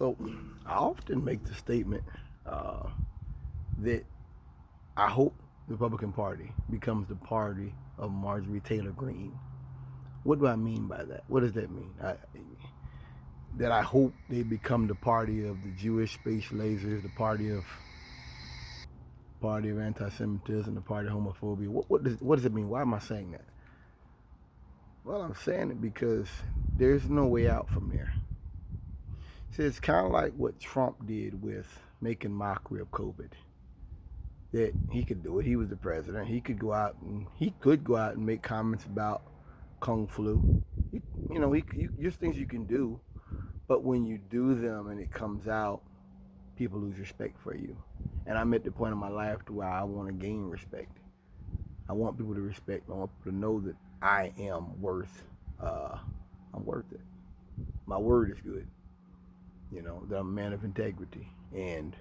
So I often make the statement that I hope the Republican Party becomes the party of Marjorie Taylor Greene. What do I mean by that? What does that mean? That I hope they become the party of the Jewish space lasers, the party of anti-Semitism, the party of homophobia. What does it mean? Why am I saying that? Well, I'm saying it because there's no way out from there. See, it's kind of like what Trump did with making mockery of COVID. That he could do it. He was the president. He could go out and make comments about kung flu. There's things you can do, but when you do them and it comes out, people lose respect for you. And I'm at the point in my life to where I want to gain respect. I want people to respect me. I want people to know that I am worth. I'm worth it. My word is good. That I'm a man of integrity. And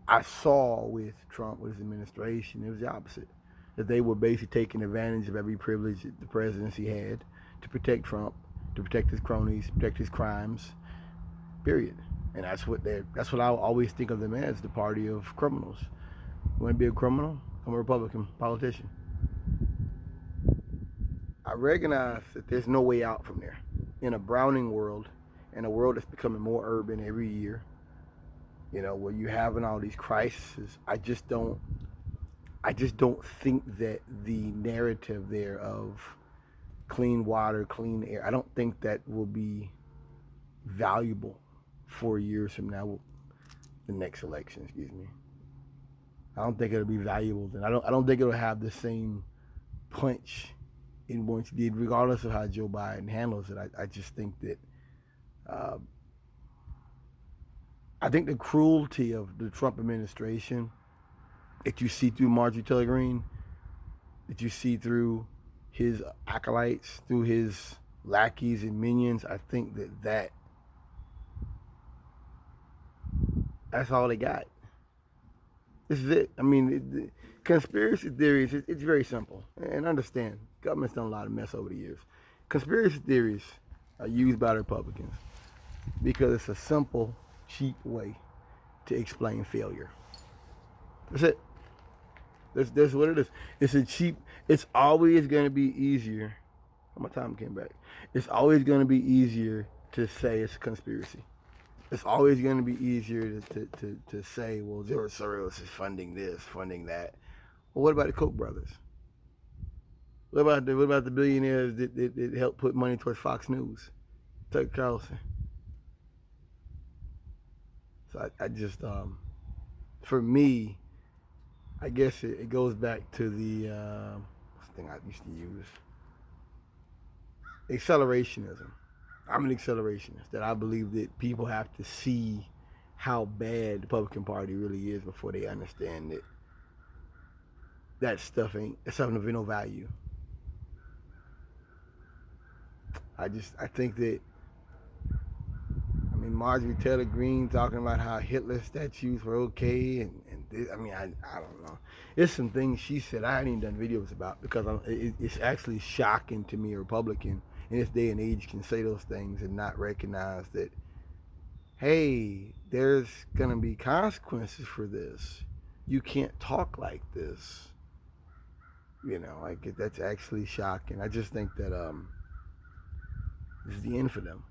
I saw with Trump, with his administration, it was the opposite. That they were basically taking advantage of every privilege that the presidency had to protect Trump, to protect his cronies, protect his crimes, period. And that's what I always think of them as, the party of criminals. You want to be a criminal? I'm a Republican politician. I recognize that there's no way out from there. In a Browning world, in a world that's becoming more urban every year, where you're having all these crises, I just don't think that the narrative there of clean water, clean air, I don't think that will be valuable 4 years from now, the next election, excuse me. I don't think it'll be valuable then. I don't think it'll have the same punch in what it did, regardless of how Joe Biden handles it. I just think that I think the cruelty of the Trump administration that you see through Marjorie Taylor Greene, that you see through his acolytes, through his lackeys and minions, I think that's all they got. This is it. I mean, conspiracy theories, it's very simple. And understand, government's done a lot of mess over the years. Conspiracy theories are used by the Republicans because it's a simple, cheap way to explain failure. That's it. That's what it is. It's always going to be easier. My time came back. It's always going to be easier to say it's a conspiracy. It's always going to be easier to say, well, George Soros is funding this, funding that. Well, what about the Koch brothers? What about the billionaires that helped put money towards Fox News? Tucker Carlson. So I just, for me, I guess it goes back to the thing I used to use, accelerationism. I'm an accelerationist, that I believe that people have to see how bad the Republican Party really is before they understand that that stuff of no value. I think that, Marjorie Taylor Greene talking about how Hitler statues were okay, and this, I don't know. There's some things she said I hadn't even done videos about because it's actually shocking to me a Republican in this day and age can say those things and not recognize that, hey, there's going to be consequences for this. You can't talk like this. That's actually shocking. I just think that this is the end for them.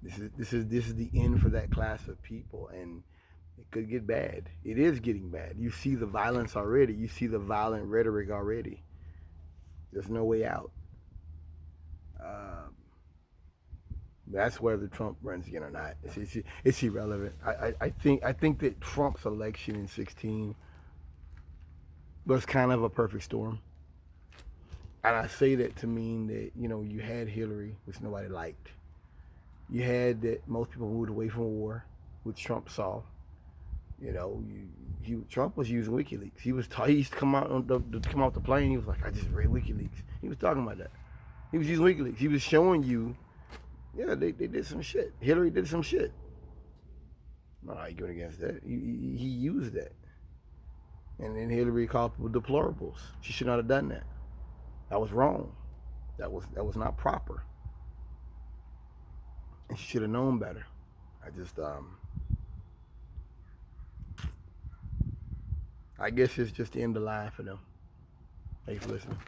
This is the end for that class of people, and it could get bad. It is getting bad. You see the violence already. You see the violent rhetoric already. There's no way out. That's whether Trump runs again or not. It's irrelevant. I think that Trump's election in 2016 was kind of a perfect storm. And I say that to mean that, you had Hillary, which nobody liked. You had that most people moved away from war, which Trump saw. Trump was using WikiLeaks. He used to come out off the plane. He was like, I just read WikiLeaks. He was talking about that. He was using WikiLeaks. He was showing you, they did some shit. Hillary did some shit. I'm not arguing against that. He used that. And then Hillary called people deplorables. She should not have done that. That was wrong. That was not proper. And she should have known better. I guess it's just the end of the line for them. Thanks for listening.